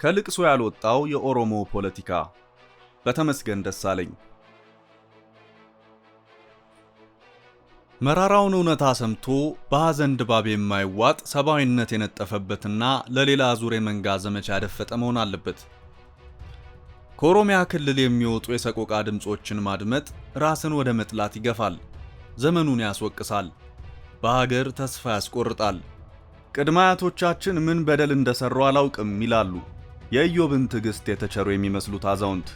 ከልቅሶ ያልወጣው የኦሮሞ ፖለቲካ በተመስገን ደሳለኝ። መራራውን እውነታ ሰምቶ በሐዘን ድባብ የማይዋጥ ሰብአዊነት የነጠፈበትና ለሌላ ዙር የመንጋ ዘመቻ ያደፈጠ መሆን አለበት። ከኦሮሚያ ክልል የሚወጡ የሰቆቃ ድምጾችን ማድመጥ ራስን ወደ መጥላት ይገፋል፣ ዘመኑን ያስወቅሳል፣ በሀገር ተስፋ ያስቆርጣል። ቅድመ አያቶቻችን ምን በደል እንደሰሩ አላውቅም ይላሉ የኢዮብን ትዕግስት የተቸሩ የሚመስሉት አዛውንት።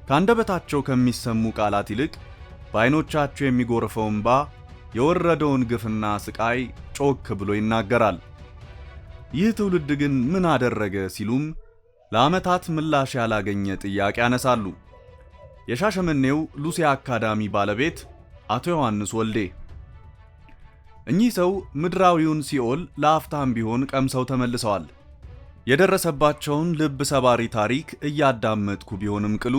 ከአንደበታቸው ከሚሰሙ ቃላት ይልቅ በዓይኖቻቸው የሚጎርፈው እንባ የወረደውን ግፍና ስቃይ ጮክ ብሎ ይናገራል። ይህ ትውልድ ግን ምን አደረገ ሲሉም ለዓመታት ምላሽ ያላገኘ ጥያቄ ያነሳሉ። የሻሸመኔው ሉሲ አካዳሚ ባለቤት አቶ ዮሐንስ ወልዴ እኚህ ሰው ምድራዊውን ሲኦል ለአፍታም ቢሆን ቀምሰው ተመልሰዋል። የደረሰባቸውን ልብ ሰባሪ ታሪክ እያዳመጥኩ ቢሆንም ቅሉ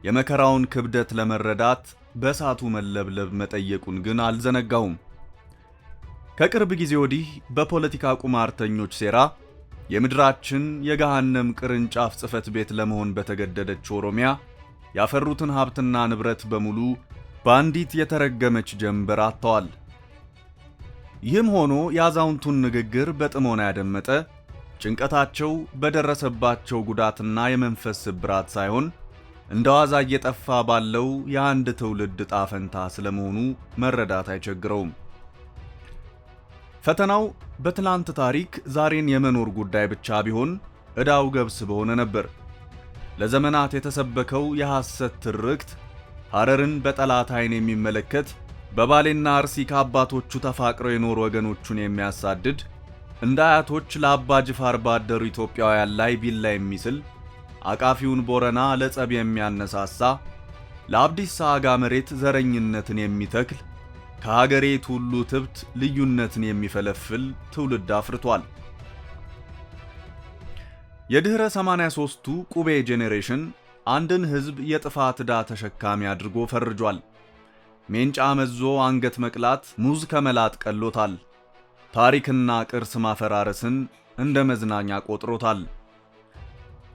የመከራውን ክብደት ለመረዳት በእሳቱ መለብለብ መጠየቁን ግን አልዘነጋውም። ከቅርብ ጊዜ ወዲህ በፖለቲካ ቁማርተኞች ሴራ የምድራችን የገሃነም ቅርንጫፍ ጽሕፈት ቤት ለመሆን በተገደደች ኦሮሚያ ያፈሩትን ሀብትና ንብረት በሙሉ በአንዲት የተረገመች ጀንበር አጥተዋል። ይህም ሆኖ የአዛውንቱን ንግግር በጥሞና ያደመጠ ጭንቀታቸው በደረሰባቸው ጉዳትና የመንፈስ ስብራት ሳይሆን እንደ ዋዛ እየጠፋ ባለው የአንድ ትውልድ ዕጣ ፈንታ ስለመሆኑ መረዳት አይቸግረውም። ፈተናው በትላንት ታሪክ ዛሬን የመኖር ጉዳይ ብቻ ቢሆን ዕዳው ገብስ በሆነ ነበር። ለዘመናት የተሰበከው የሐሰት ትርክት ሐረርን በጠላት ዓይን የሚመለከት፣ በባሌና አርሲ ከአባቶቹ ተፋቅረው የኖሩ ወገኖቹን የሚያሳድድ፣ እንደ አያቶች ለአባ ጅፋር ባደሩ ኢትዮጵያውያን ላይ ቢላ የሚስል፣ አቃፊውን ቦረና ለጸብ የሚያነሳሳ፣ ለአብዲሳ አጋ መሬት ዘረኝነትን የሚተክል፣ ከሀገሬ ቱሉ ትብት ልዩነትን የሚፈለፍል ትውልድ አፍርቷል። የድህረ 83ቱ ቁቤ ጄኔሬሽን አንድን ሕዝብ የጥፋት ዕዳ ተሸካሚ አድርጎ ፈርጇል። ሜንጫ መዞ አንገት መቅላት ሙዝ ከመላጥ ቀሎታል። ታሪክና ቅርስ ማፈራረስን እንደ መዝናኛ ቆጥሮታል።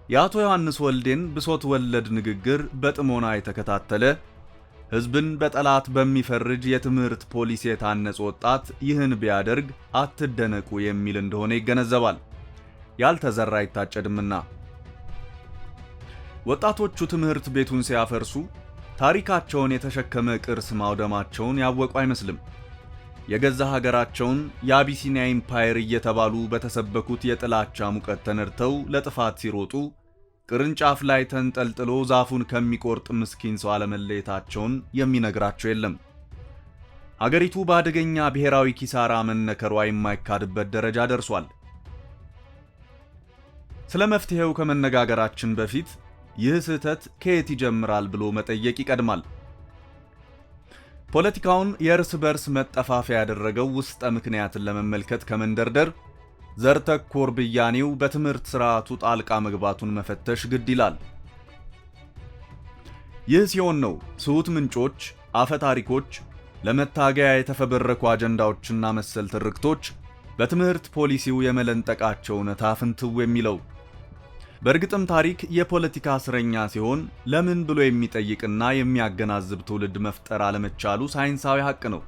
የአቶ ዮሐንስ ወልዴን ብሶት ወለድ ንግግር በጥሞና የተከታተለ ሕዝብን በጠላት በሚፈርጅ የትምህርት ፖሊሲ የታነጸ ወጣት ይህን ቢያደርግ አትደነቁ የሚል እንደሆነ ይገነዘባል። ያልተዘራ አይታጨድምና ወጣቶቹ ትምህርት ቤቱን ሲያፈርሱ ታሪካቸውን የተሸከመ ቅርስ ማውደማቸውን ያወቁ አይመስልም። የገዛ ሀገራቸውን የአቢሲኒያ ኢምፓየር እየተባሉ በተሰበኩት የጥላቻ ሙቀት ተነድተው ለጥፋት ሲሮጡ ቅርንጫፍ ላይ ተንጠልጥሎ ዛፉን ከሚቆርጥ ምስኪን ሰው አለመለየታቸውን የሚነግራቸው የለም። ሀገሪቱ በአደገኛ ብሔራዊ ኪሳራ መነከሯ የማይካድበት ደረጃ ደርሷል። ስለ መፍትሄው ከመነጋገራችን በፊት ይህ ስህተት ከየት ይጀምራል ብሎ መጠየቅ ይቀድማል። ፖለቲካውን የእርስ በርስ መጠፋፊያ ያደረገው ውስጠ ምክንያትን ለመመልከት ከመንደርደር ዘር ተኮር ብያኔው በትምህርት ስርዓቱ ጣልቃ መግባቱን መፈተሽ ግድ ይላል። ይህ ሲሆን ነው ስሁት ምንጮች፣ አፈ ታሪኮች፣ ለመታገያ የተፈበረኩ አጀንዳዎችና መሰል ትርክቶች በትምህርት ፖሊሲው የመለንጠቃቸው እውነታ ፍንትው የሚለው። በእርግጥም ታሪክ የፖለቲካ እስረኛ ሲሆን ለምን ብሎ የሚጠይቅና የሚያገናዝብ ትውልድ መፍጠር አለመቻሉ ሳይንሳዊ ሐቅ ነው።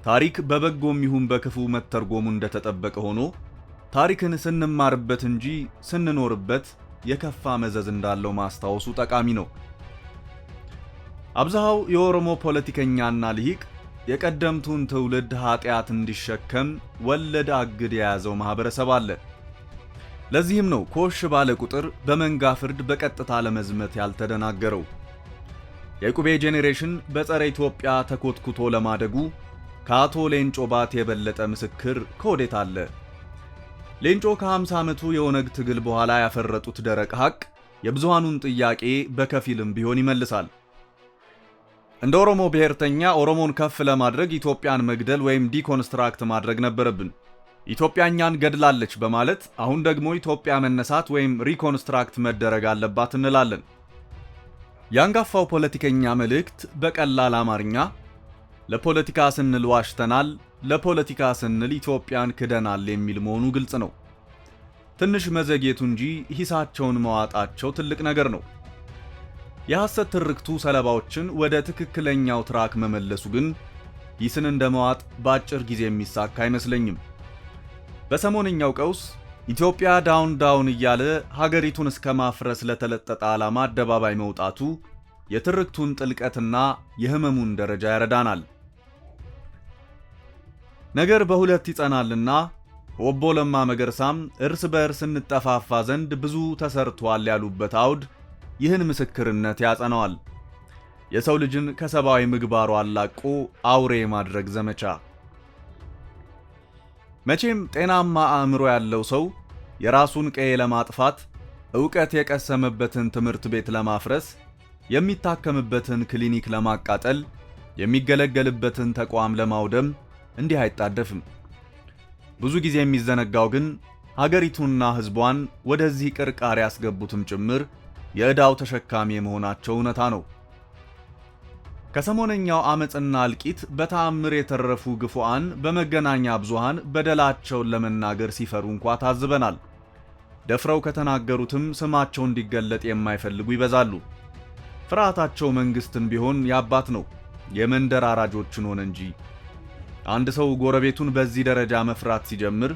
ታሪክ በበጎም ይሁን በክፉ መተርጎሙ እንደተጠበቀ ሆኖ ታሪክን ስንማርበት እንጂ ስንኖርበት የከፋ መዘዝ እንዳለው ማስታወሱ ጠቃሚ ነው። አብዛኛው የኦሮሞ ፖለቲከኛና ልሂቅ የቀደምቱን ትውልድ ኃጢአት እንዲሸከም ወለድ አግድ የያዘው ማህበረሰብ አለ። ለዚህም ነው ኮሽ ባለ ቁጥር በመንጋ ፍርድ በቀጥታ ለመዝመት ያልተደናገረው። የቁቤ ጄኔሬሽን በጸረ ኢትዮጵያ ተኮትኩቶ ለማደጉ ከአቶ ሌንጮ ባት የበለጠ ምስክር ከወዴት አለ? ሌንጮ ከ50 ዓመቱ የኦነግ ትግል በኋላ ያፈረጡት ደረቅ ሐቅ የብዙሃኑን ጥያቄ በከፊልም ቢሆን ይመልሳል። እንደ ኦሮሞ ብሔርተኛ ኦሮሞን ከፍ ለማድረግ ኢትዮጵያን መግደል ወይም ዲኮንስትራክት ማድረግ ነበረብን። ኢትዮጵያ እኛን ገድላለች በማለት አሁን ደግሞ ኢትዮጵያ መነሳት ወይም ሪኮንስትራክት መደረግ አለባት እንላለን። ያንጋፋው ፖለቲከኛ መልእክት በቀላል አማርኛ ለፖለቲካ ስንል ዋሽተናል፣ ለፖለቲካ ስንል ኢትዮጵያን ክደናል የሚል መሆኑ ግልጽ ነው። ትንሽ መዘግየቱ እንጂ ሂሳቸውን መዋጣቸው ትልቅ ነገር ነው። የሐሰት ትርክቱ ሰለባዎችን ወደ ትክክለኛው ትራክ መመለሱ ግን ሂስን እንደመዋጥ በአጭር ጊዜ የሚሳካ አይመስለኝም። በሰሞነኛው ቀውስ ኢትዮጵያ ዳውን ዳውን እያለ ሀገሪቱን እስከ ማፍረስ ለተለጠጠ ዓላማ አደባባይ መውጣቱ የትርክቱን ጥልቀትና የህመሙን ደረጃ ያረዳናል። ነገር በሁለት ይጸናልና ኦቦ ለማ መገርሳም እርስ በእርስ እንጠፋፋ ዘንድ ብዙ ተሰርቷል ያሉበት አውድ ይህን ምስክርነት ያጸናዋል። የሰው ልጅን ከሰብአዊ ምግባሩ አላቆ አውሬ ማድረግ ዘመቻ። መቼም ጤናማ አእምሮ ያለው ሰው የራሱን ቀዬ ለማጥፋት፣ ዕውቀት የቀሰመበትን ትምህርት ቤት ለማፍረስ፣ የሚታከምበትን ክሊኒክ ለማቃጠል፣ የሚገለገልበትን ተቋም ለማውደም እንዲህ አይጣደፍም። ብዙ ጊዜ የሚዘነጋው ግን ሀገሪቱንና ሕዝቧን ወደዚህ ቅርቃር ያስገቡትም ጭምር የዕዳው ተሸካሚ የመሆናቸው እውነታ ነው። ከሰሞነኛው አመጽና እልቂት በተአምር የተረፉ ግፉዓን በመገናኛ ብዙሃን በደላቸውን ለመናገር ሲፈሩ እንኳ ታዝበናል። ደፍረው ከተናገሩትም ስማቸው እንዲገለጥ የማይፈልጉ ይበዛሉ። ፍርሃታቸው መንግስትን ቢሆን ያባት ነው፣ የመንደር አራጆችን ሆነ እንጂ። አንድ ሰው ጎረቤቱን በዚህ ደረጃ መፍራት ሲጀምር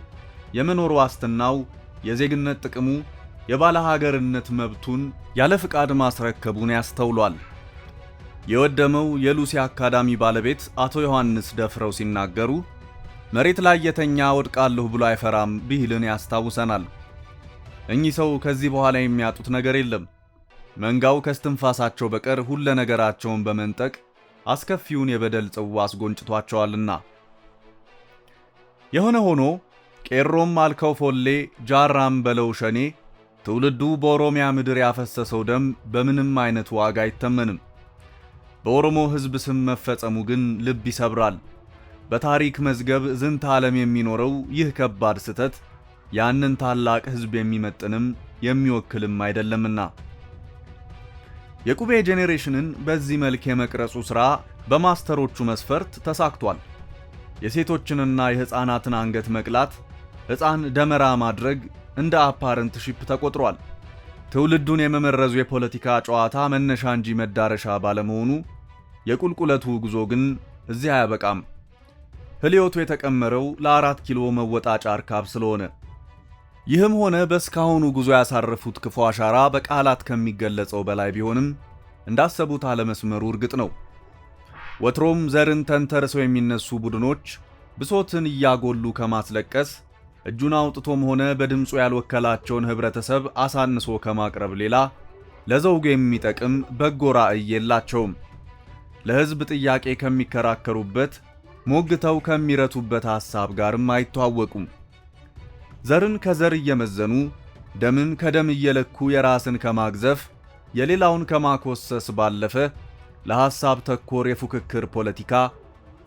የመኖር ዋስትናው፣ የዜግነት ጥቅሙ፣ የባለ ሀገርነት መብቱን ያለ ፍቃድ ማስረከቡን ያስተውሏል። የወደመው የሉሲ አካዳሚ ባለቤት አቶ ዮሐንስ ደፍረው ሲናገሩ መሬት ላይ የተኛ ወድቃለሁ ብሎ አይፈራም ብሂልን ያስታውሰናል። እኚህ ሰው ከዚህ በኋላ የሚያጡት ነገር የለም። መንጋው ከስትንፋሳቸው በቀር ሁለ ነገራቸውን በመንጠቅ አስከፊውን የበደል ጽዋ አስጎንጭቷቸዋልና። የሆነ ሆኖ ቄሮም አልከው ፎሌ ጃራም በለው ሸኔ ትውልዱ በኦሮሚያ ምድር ያፈሰሰው ደም በምንም አይነት ዋጋ አይተመንም። በኦሮሞ ሕዝብ ስም መፈጸሙ ግን ልብ ይሰብራል። በታሪክ መዝገብ ዝንተ ዓለም የሚኖረው ይህ ከባድ ስህተት ያንን ታላቅ ሕዝብ የሚመጥንም የሚወክልም አይደለምና። የቁቤ ጄኔሬሽንን በዚህ መልክ የመቅረጹ ሥራ በማስተሮቹ መስፈርት ተሳክቷል። የሴቶችንና የሕፃናትን አንገት መቅላት፣ ሕፃን ደመራ ማድረግ እንደ አፓረንትሺፕ ተቆጥሯል። ትውልዱን የመመረዙ የፖለቲካ ጨዋታ መነሻ እንጂ መዳረሻ ባለመሆኑ የቁልቁለቱ ጉዞ ግን እዚህ አያበቃም። ህልዮቱ የተቀመረው ለ4 ኪሎ መወጣጫ እርካብ ስለሆነ ይህም ሆነ በስካሁኑ ጉዞ ያሳረፉት ክፉ አሻራ በቃላት ከሚገለጸው በላይ ቢሆንም እንዳሰቡት አለመስመሩ እርግጥ ነው። ወትሮም ዘርን ተንተርሰው የሚነሱ ቡድኖች ብሶትን እያጎሉ ከማስለቀስ እጁን አውጥቶም ሆነ በድምፁ ያልወከላቸውን ህብረተሰብ አሳንሶ ከማቅረብ ሌላ ለዘውግ የሚጠቅም በጎ ራዕይ የላቸውም። ለህዝብ ጥያቄ ከሚከራከሩበት ሞግተው ከሚረቱበት ሐሳብ ጋርም አይተዋወቁም። ዘርን ከዘር እየመዘኑ ደምን ከደም እየለኩ የራስን ከማግዘፍ የሌላውን ከማኮሰስ ባለፈ ለሐሳብ ተኮር የፉክክር ፖለቲካ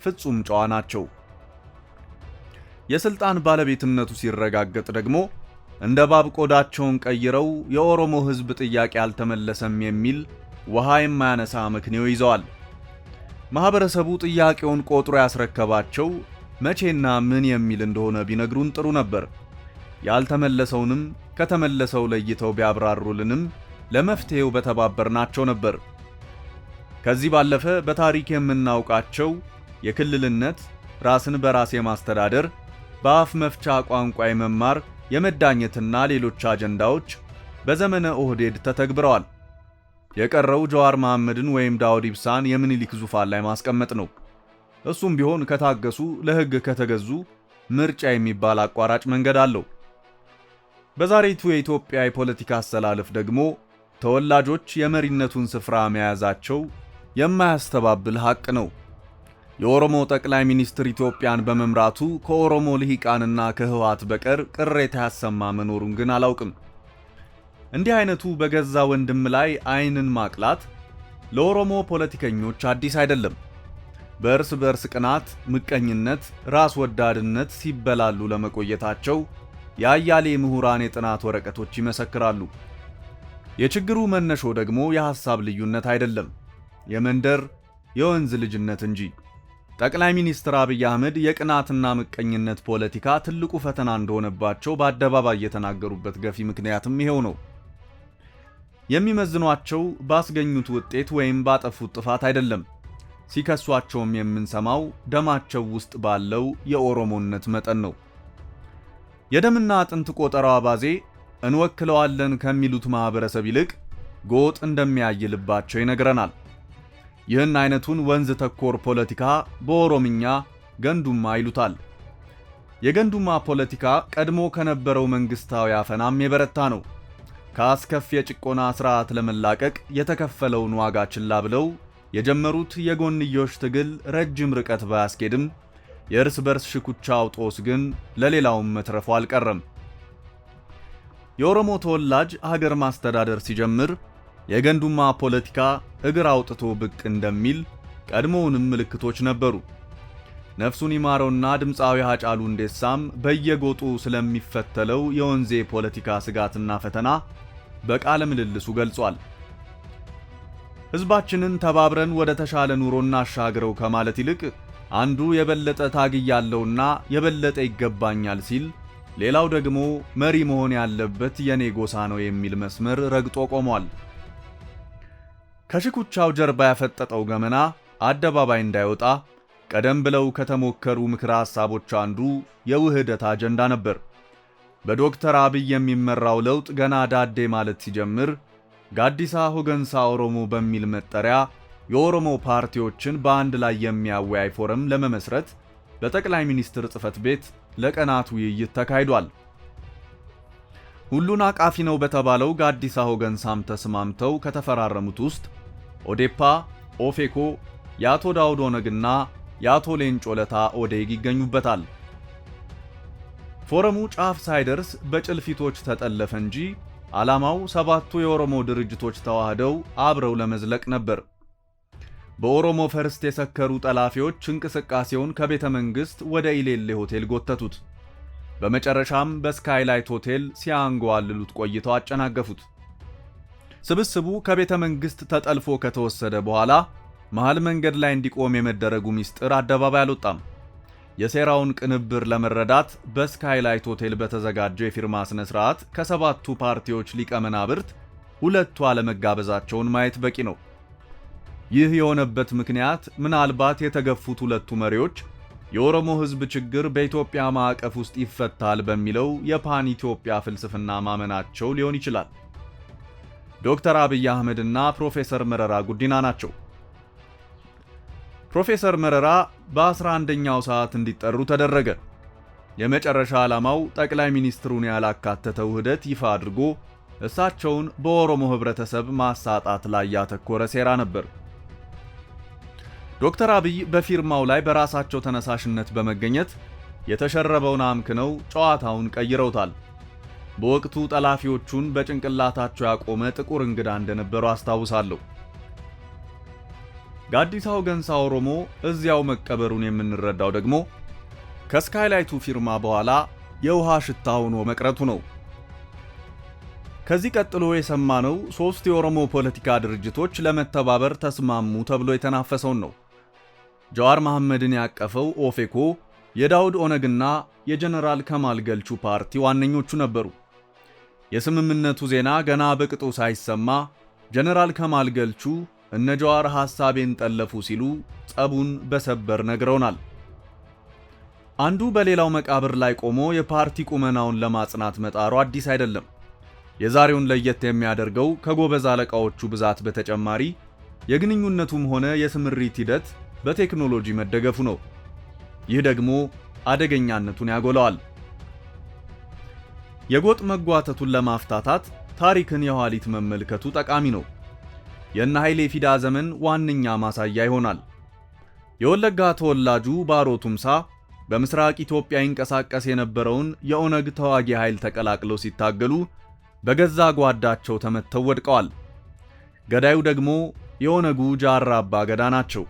ፍጹም ጨዋ ናቸው። የስልጣን ባለቤትነቱ ሲረጋገጥ ደግሞ እንደ ባብ ቆዳቸውን ቀይረው የኦሮሞ ህዝብ ጥያቄ አልተመለሰም የሚል ውሃ የማያነሳ ምክንያት ይዘዋል። ማህበረሰቡ ጥያቄውን ቆጥሮ ያስረከባቸው መቼና ምን የሚል እንደሆነ ቢነግሩን ጥሩ ነበር። ያልተመለሰውንም ከተመለሰው ለይተው ቢያብራሩልንም ለመፍትሄው በተባበርናቸው ነበር። ከዚህ ባለፈ በታሪክ የምናውቃቸው የክልልነት፣ ራስን በራስ የማስተዳደር፣ በአፍ መፍቻ ቋንቋ የመማር፣ የመዳኘትና ሌሎች አጀንዳዎች በዘመነ ኦህዴድ ተተግብረዋል። የቀረው ጀዋር መሐመድን ወይም ዳውድ ኢብሳን የምኒልክ ዙፋን ላይ ማስቀመጥ ነው። እሱም ቢሆን ከታገሱ፣ ለህግ ከተገዙ ምርጫ የሚባል አቋራጭ መንገድ አለው። በዛሬቱ የኢትዮጵያ የፖለቲካ አሰላለፍ ደግሞ ተወላጆች የመሪነቱን ስፍራ መያዛቸው የማያስተባብል ሐቅ ነው። የኦሮሞ ጠቅላይ ሚኒስትር ኢትዮጵያን በመምራቱ ከኦሮሞ ልሂቃንና ከህወሓት በቀር ቅሬታ ያሰማ መኖሩን ግን አላውቅም። እንዲህ አይነቱ በገዛ ወንድም ላይ ዓይንን ማቅላት ለኦሮሞ ፖለቲከኞች አዲስ አይደለም። በእርስ በእርስ ቅናት፣ ምቀኝነት፣ ራስ ወዳድነት ሲበላሉ ለመቆየታቸው የአያሌ ምሁራን የጥናት ወረቀቶች ይመሰክራሉ። የችግሩ መነሾ ደግሞ የሐሳብ ልዩነት አይደለም፣ የመንደር የወንዝ ልጅነት እንጂ። ጠቅላይ ሚኒስትር አብይ አህመድ የቅናትና ምቀኝነት ፖለቲካ ትልቁ ፈተና እንደሆነባቸው በአደባባይ የተናገሩበት ገፊ ምክንያትም ይሄው ነው። የሚመዝኗቸው ባስገኙት ውጤት ወይም ባጠፉት ጥፋት አይደለም። ሲከሷቸውም የምንሰማው ደማቸው ውስጥ ባለው የኦሮሞነት መጠን ነው። የደምና አጥንት ቆጠራው አባዜ እንወክለዋለን ከሚሉት ማህበረሰብ ይልቅ ጎጥ እንደሚያይልባቸው ይነግረናል። ይህን አይነቱን ወንዝ ተኮር ፖለቲካ በኦሮምኛ ገንዱማ ይሉታል። የገንዱማ ፖለቲካ ቀድሞ ከነበረው መንግስታዊ አፈናም የበረታ ነው። ከአስከፊ የጭቆና ስርዓት ለመላቀቅ የተከፈለውን ዋጋ ችላ ብለው የጀመሩት የጎንዮሽ ትግል ረጅም ርቀት ባያስኬድም የእርስ በርስ ሽኩቻው ጦስ ግን ለሌላውም መትረፉ አልቀረም። የኦሮሞ ተወላጅ ሀገር ማስተዳደር ሲጀምር የገንዱማ ፖለቲካ እግር አውጥቶ ብቅ እንደሚል ቀድሞውንም ምልክቶች ነበሩ። ነፍሱን ይማረውና ድምፃዊ ሃጫሉ ሁንዴሳም በየጎጡ ስለሚፈተለው የወንዜ ፖለቲካ ስጋትና ፈተና በቃለ ምልልሱ ገልጿል። ህዝባችንን ተባብረን ወደ ተሻለ ኑሮ እናሻግረው ከማለት ይልቅ አንዱ የበለጠ ታግያለውና የበለጠ ይገባኛል ሲል፣ ሌላው ደግሞ መሪ መሆን ያለበት የኔ ጎሳ ነው የሚል መስመር ረግጦ ቆሟል። ከሽኩቻው ጀርባ ያፈጠጠው ገመና አደባባይ እንዳይወጣ ቀደም ብለው ከተሞከሩ ምክረ ሐሳቦች አንዱ የውህደት አጀንዳ ነበር። በዶክተር አብይ የሚመራው ለውጥ ገና ዳዴ ማለት ሲጀምር ጋዲሳ ሆገንሳ ኦሮሞ በሚል መጠሪያ የኦሮሞ ፓርቲዎችን በአንድ ላይ የሚያወያይ ፎረም ለመመስረት በጠቅላይ ሚኒስትር ጽሕፈት ቤት ለቀናት ውይይት ተካሂዷል። ሁሉን አቃፊ ነው በተባለው ጋዲሳ ሆገንሳም ተስማምተው ከተፈራረሙት ውስጥ ኦዴፓ፣ ኦፌኮ፣ የአቶ ዳውድ ኦነግና የአቶ ሌንጮ ለታ ኦዴግ ይገኙበታል። ፎረሙ ጫፍ ሳይደርስ በጭልፊቶች ተጠለፈ እንጂ ዓላማው ሰባቱ የኦሮሞ ድርጅቶች ተዋህደው አብረው ለመዝለቅ ነበር። በኦሮሞ ፈርስት የሰከሩ ጠላፊዎች እንቅስቃሴውን ከቤተ መንግሥት ወደ ኢሌሌ ሆቴል ጎተቱት። በመጨረሻም በስካይላይት ሆቴል ሲያንጓልሉት ቆይተው አጨናገፉት። ስብስቡ ከቤተ መንግሥት ተጠልፎ ከተወሰደ በኋላ መሃል መንገድ ላይ እንዲቆም የመደረጉ ሚስጥር አደባባይ አልወጣም። የሴራውን ቅንብር ለመረዳት በስካይላይት ሆቴል በተዘጋጀው የፊርማ ስነ ስርዓት ከሰባቱ ፓርቲዎች ሊቀመናብርት ሁለቱ አለመጋበዛቸውን ማየት በቂ ነው። ይህ የሆነበት ምክንያት ምናልባት የተገፉት ሁለቱ መሪዎች የኦሮሞ ሕዝብ ችግር በኢትዮጵያ ማዕቀፍ ውስጥ ይፈታል በሚለው የፓን ኢትዮጵያ ፍልስፍና ማመናቸው ሊሆን ይችላል። ዶክተር አብይ አህመድና ፕሮፌሰር መረራ ጉዲና ናቸው። ፕሮፌሰር መረራ በ11ኛው ሰዓት እንዲጠሩ ተደረገ። የመጨረሻ ዓላማው ጠቅላይ ሚኒስትሩን ያላካተተ ውህደት ይፋ አድርጎ እሳቸውን በኦሮሞ ህብረተሰብ ማሳጣት ላይ ያተኮረ ሴራ ነበር። ዶክተር አብይ በፊርማው ላይ በራሳቸው ተነሳሽነት በመገኘት የተሸረበውን አምክነው ጨዋታውን ቀይረውታል። በወቅቱ ጠላፊዎቹን በጭንቅላታቸው ያቆመ ጥቁር እንግዳ እንደነበሩ አስታውሳለሁ። ጋዲሳ ሆገንሳ ኦሮሞ እዚያው መቀበሩን የምንረዳው ደግሞ ከስካይላይቱ ፊርማ በኋላ የውሃ ሽታ ሆኖ መቅረቱ ነው። ከዚህ ቀጥሎ የሰማነው ሶስት የኦሮሞ ፖለቲካ ድርጅቶች ለመተባበር ተስማሙ ተብሎ የተናፈሰውን ነው። ጀዋር መሐመድን ያቀፈው ኦፌኮ፣ የዳውድ ኦነግና የጀነራል ከማል ገልቹ ፓርቲ ዋነኞቹ ነበሩ። የስምምነቱ ዜና ገና በቅጡ ሳይሰማ ጀነራል ከማል ገልቹ እነ ጀዋር ሐሳቤን ጠለፉ ሲሉ ጸቡን በሰበር ነግረውናል። አንዱ በሌላው መቃብር ላይ ቆሞ የፓርቲ ቁመናውን ለማጽናት መጣሩ አዲስ አይደለም። የዛሬውን ለየት የሚያደርገው ከጎበዝ አለቃዎቹ ብዛት በተጨማሪ የግንኙነቱም ሆነ የስምሪት ሂደት በቴክኖሎጂ መደገፉ ነው። ይህ ደግሞ አደገኛነቱን ያጎላዋል። የጎጥ መጓተቱን ለማፍታታት ታሪክን የኋሊት መመልከቱ ጠቃሚ ነው። የእነ ኃይሌ ፊዳ ዘመን ዋነኛ ማሳያ ይሆናል። የወለጋ ተወላጁ ባሮ ቱምሳ በምስራቅ ኢትዮጵያ ይንቀሳቀስ የነበረውን የኦነግ ተዋጊ ኃይል ተቀላቅለው ሲታገሉ በገዛ ጓዳቸው ተመተው ወድቀዋል። ገዳዩ ደግሞ የኦነጉ ጃራ አባ ገዳ ናቸው።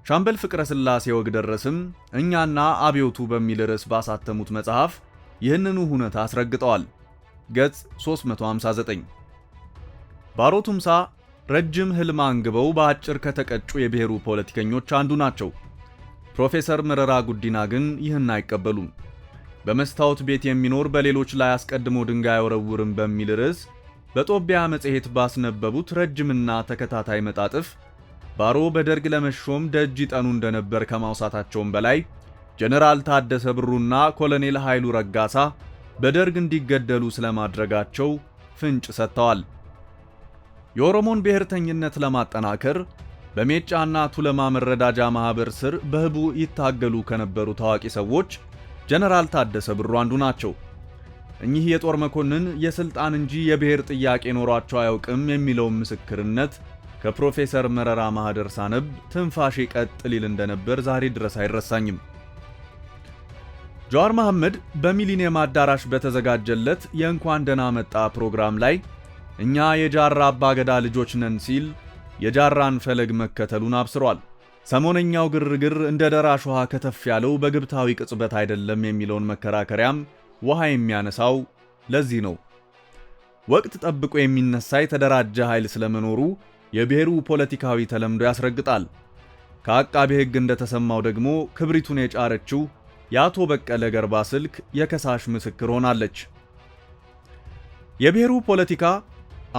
ሻምበል ፍቅረ ስላሴ ወግደረስም እኛና አብዮቱ በሚል ርዕስ ባሳተሙት መጽሐፍ ይህንኑ ሁኔታ አስረግጠዋል። ገጽ 359። ባሮ ቱምሳ ረጅም ህልም አንግበው በአጭር ከተቀጩ የብሔሩ ፖለቲከኞች አንዱ ናቸው። ፕሮፌሰር መረራ ጉዲና ግን ይህን አይቀበሉም። በመስታወት ቤት የሚኖር በሌሎች ላይ አስቀድሞ ድንጋይ አይወረውርም በሚል ርዕስ በጦቢያ መጽሔት ባስነበቡት ረጅምና ተከታታይ መጣጥፍ ባሮ በደርግ ለመሾም ደጅ ይጠኑ እንደነበር ከማውሳታቸውም በላይ ጀነራል ታደሰ ብሩና ኮሎኔል ኃይሉ ረጋሳ በደርግ እንዲገደሉ ስለማድረጋቸው ፍንጭ ሰጥተዋል። የኦሮሞን ብሔርተኝነት ለማጠናከር በሜጫና ቱለማ መረዳጃ ማህበር ስር በህቡ ይታገሉ ከነበሩ ታዋቂ ሰዎች ጀነራል ታደሰ ብሩ አንዱ ናቸው። እኚህ የጦር መኮንን የስልጣን እንጂ የብሔር ጥያቄ ኖሯቸው አያውቅም የሚለውን ምስክርነት ከፕሮፌሰር መረራ ማህደር ሳነብ ትንፋሽ ቀጥል ይል እንደነበር ዛሬ ድረስ አይረሳኝም። ጀዋር መሐመድ በሚሊኒየም አዳራሽ በተዘጋጀለት የእንኳን ደህና መጣ ፕሮግራም ላይ እኛ የጃራ አባገዳ ልጆች ነን ሲል የጃራን ፈለግ መከተሉን አብስሯል። ሰሞነኛው ግርግር እንደ ደራሽ ውሃ ከተፍ ያለው በግብታዊ ቅጽበት አይደለም የሚለውን መከራከሪያም ውሃ የሚያነሳው ለዚህ ነው። ወቅት ጠብቆ የሚነሳ የተደራጀ ኃይል ስለመኖሩ የብሔሩ ፖለቲካዊ ተለምዶ ያስረግጣል። ከአቃቤ ሕግ እንደተሰማው ደግሞ ክብሪቱን የጫረችው የአቶ በቀለ ገርባ ስልክ የከሳሽ ምስክር ሆናለች። የብሔሩ ፖለቲካ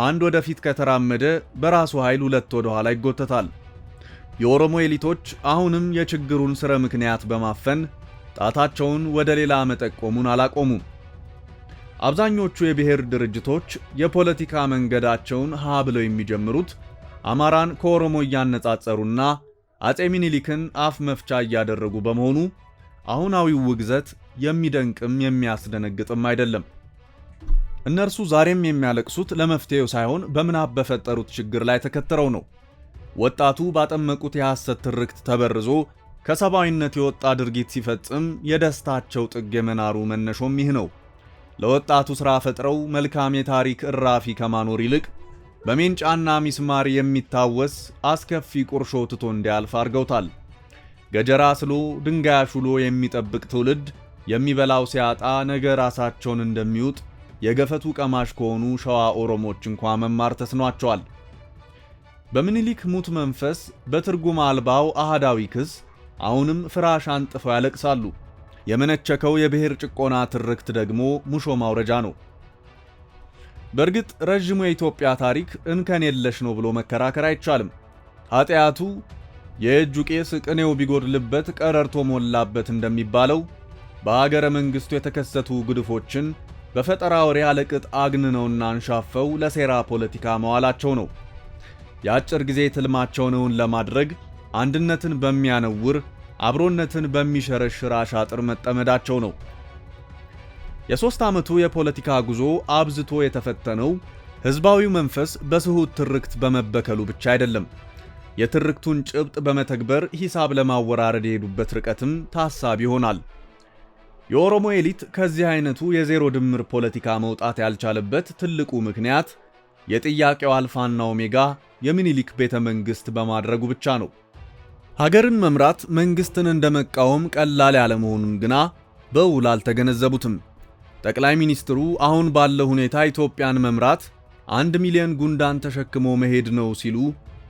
አንድ ወደፊት ከተራመደ በራሱ ኃይል ሁለት ወደ ኋላ ይጎተታል። የኦሮሞ ኤሊቶች አሁንም የችግሩን ስረ ምክንያት በማፈን ጣታቸውን ወደ ሌላ መጠቆሙን አላቆሙም። አብዛኞቹ የብሔር ድርጅቶች የፖለቲካ መንገዳቸውን ሀ ብለው የሚጀምሩት አማራን ከኦሮሞ እያነጻጸሩና አጼ ሚኒሊክን አፍ መፍቻ እያደረጉ በመሆኑ አሁናዊው ውግዘት የሚደንቅም የሚያስደነግጥም አይደለም። እነርሱ ዛሬም የሚያለቅሱት ለመፍትሄው ሳይሆን በምናብ በፈጠሩት ችግር ላይ ተከተረው ነው። ወጣቱ ባጠመቁት የሐሰት ትርክት ተበርዞ ከሰባዊነት የወጣ ድርጊት ሲፈጽም የደስታቸው ጥግ የመናሩ መነሾም ይህ ነው። ለወጣቱ ሥራ ፈጥረው መልካም የታሪክ እራፊ ከማኖር ይልቅ በሜንጫና ሚስማር የሚታወስ አስከፊ ቁርሾ ትቶ እንዲያልፍ አድርገውታል። ገጀራ ስሎ ድንጋይ አሹሎ የሚጠብቅ ትውልድ የሚበላው ሲያጣ ነገ ራሳቸውን እንደሚውጥ የገፈቱ ቀማሽ ከሆኑ ሸዋ ኦሮሞች እንኳን መማር ተስኗቸዋል። በምኒልክ ሙት መንፈስ በትርጉም አልባው አሃዳዊ ክስ አሁንም ፍራሽ አንጥፈው ያለቅሳሉ። የመነቸከው የብሔር ጭቆና ትርክት ደግሞ ሙሾ ማውረጃ ነው። በእርግጥ ረጅሙ የኢትዮጵያ ታሪክ እንከን የለሽ ነው ብሎ መከራከር አይቻልም። ኃጢአቱ የእጁ ቄስ ቅኔው ቢጎድልበት ቀረርቶ ሞላበት እንደሚባለው በአገረ መንግስቱ የተከሰቱ ግድፎችን በፈጠራ ወሬ አለቅጥ አግንነውና አንሻፈው ለሴራ ፖለቲካ መዋላቸው ነው። የአጭር ጊዜ ትልማቸውን ለማድረግ አንድነትን በሚያነውር አብሮነትን በሚሸረሽር አሻጥር መጠመዳቸው ነው። የ3 ዓመቱ የፖለቲካ ጉዞ አብዝቶ የተፈተነው ህዝባዊው መንፈስ በስሁት ትርክት በመበከሉ ብቻ አይደለም። የትርክቱን ጭብጥ በመተግበር ሂሳብ ለማወራረድ የሄዱበት ርቀትም ታሳቢ ይሆናል። የኦሮሞ ኤሊት ከዚህ አይነቱ የዜሮ ድምር ፖለቲካ መውጣት ያልቻለበት ትልቁ ምክንያት የጥያቄው አልፋና ኦሜጋ የሚኒሊክ ቤተ መንግስት በማድረጉ ብቻ ነው። ሀገርን መምራት መንግስትን እንደመቃወም ቀላል ያለመሆኑን ግና በውል አልተገነዘቡትም። ጠቅላይ ሚኒስትሩ አሁን ባለው ሁኔታ ኢትዮጵያን መምራት 1 ሚሊዮን ጉንዳን ተሸክሞ መሄድ ነው ሲሉ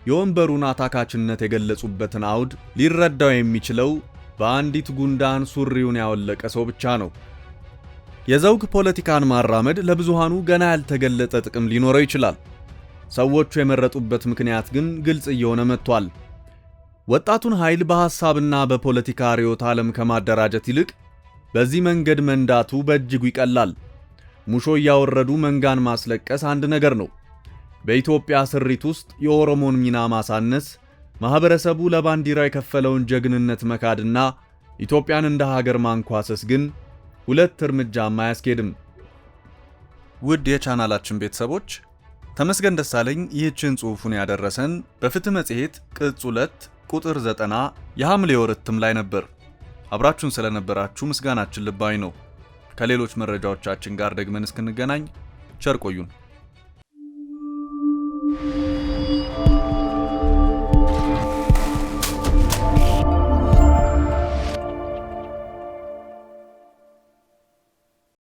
የወንበሩን አታካችነት የገለጹበትን አውድ ሊረዳው የሚችለው በአንዲት ጉንዳን ሱሪውን ያወለቀ ሰው ብቻ ነው። የዘውግ ፖለቲካን ማራመድ ለብዙሃኑ ገና ያልተገለጠ ጥቅም ሊኖረው ይችላል። ሰዎቹ የመረጡበት ምክንያት ግን ግልጽ እየሆነ መጥቷል። ወጣቱን ኃይል በሐሳብና በፖለቲካ ርዕዮተ ዓለም ከማደራጀት ይልቅ በዚህ መንገድ መንዳቱ በእጅጉ ይቀላል። ሙሾ እያወረዱ መንጋን ማስለቀስ አንድ ነገር ነው። በኢትዮጵያ ስሪት ውስጥ የኦሮሞን ሚና ማሳነስ፣ ማህበረሰቡ ለባንዲራ የከፈለውን ጀግንነት መካድና ኢትዮጵያን እንደ ሀገር ማንኳሰስ ግን ሁለት እርምጃም አያስኬድም። ውድ የቻናላችን ቤተሰቦች ተመስገን ደሳለኝ ይህችን ጽሑፉን ያደረሰን በፍትህ መጽሔት ቅጽ 2 ቁጥር 90 የሐምሌ ወር እትም ላይ ነበር። አብራችሁን ስለነበራችሁ ምስጋናችን ልባዊ ነው። ከሌሎች መረጃዎቻችን ጋር ደግመን እስክንገናኝ ቸር ቆዩን።